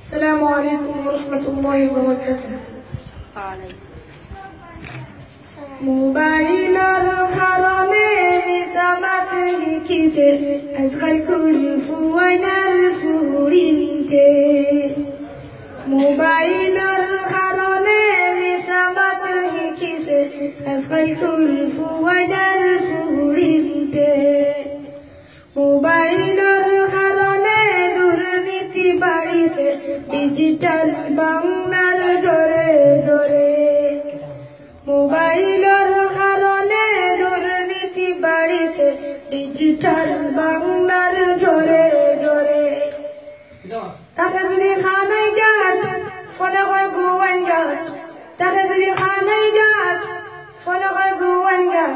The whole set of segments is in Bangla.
السلام عليكم ورحمة الله وبركاته. মোবাইলের কারণে নিসামাত লিখিছে আজকাল ফুয়াইনার ফুরিনতে। মোবাইলের কারণে নিসামাত লিখিছে আজকাল ফুয়াইনার ফুরিনতে। মোবাইলের কারণে দুর্নীতি বাড়িছে ডিজিটাল বাংলার ঘরে ঘরে। মোবাইলের কারণে দুর্নীতি বাড়িছে ডিজিটাল বাংলার ঘরে ঘরে। তাকে যদি খানাই যান ফোনে হয় গোয়ান গান, তাকে যদি খানাই যান ফোনে হয় গোয়ান গান,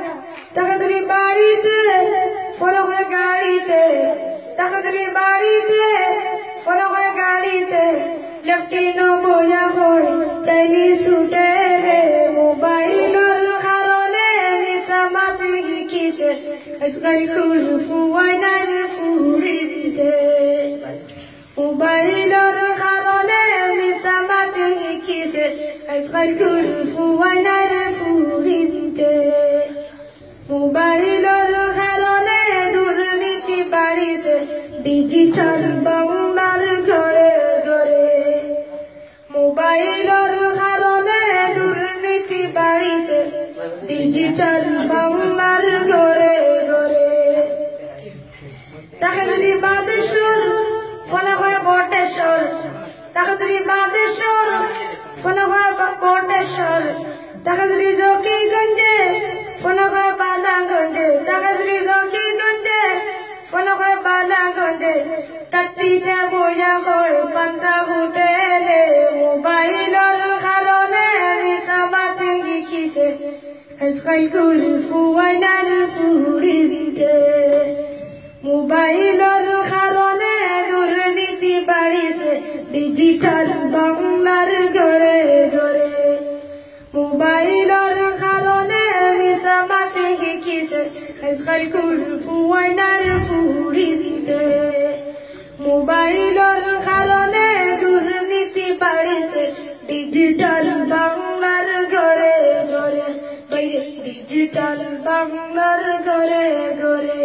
তাকে যদি বাড়িতে ফোনে হয় গাড়িতে, তাকে যদি বাড়িতে ফোনে হয় গাড়িতে। লেফটিনো বইয়া হয় চাইনি ছুটে রে। মোবাইলের কারণে নিসামাত লিখিছে আজকাল ফুয়াইনার ফুরিনতে। মোবাইলের কারণে নিসামাত লিখিছে আজকাল ফুয়াইনার ফুরিনতে। মোবাইলের কারণে দুর্নীতি বাড়িছে ডিজিটাল বাংলার ঘরে ঘরে। মোবাইলের কারণে দুর্নীতি বাড়িছে ডিজিটাল বাংলার ঘরে ঘরে। তাকে যদি বাদেশ্বর ফোনে হয় বটেশ্বর, তাকে যদি বাদেশ্বর ফোনে হয় বটেশ্বর, তাকে যদি জকিগঞ্জে ফোনে হয় বালাগঞ্জে, তাকে যদি জকিগঞ্জে ফোনে হয় বালাগঞ্জে। তাতিতে বইয়া হয় পান্তা হোটেলে। মোবাইলের কারণে নিসামাত লিখিছে আজকাল ফুয়াইনার ফুরিনতে। মোবাইলের কারণে দুর্নীতি বাড়িছে ডিজিটাল বাংলার ঘরে ঘরে। মোবাইলের কারণে নিসামাত লিখিছে আজকাল ফুয়াইনার ফুরিনতে। মোবাইলের কারণে দুর্নীতি বাড়িছে ডিজিটাল বাংলার ঘরে ঘরে। ডিজিটাল বাংলার ঘরে ঘরে।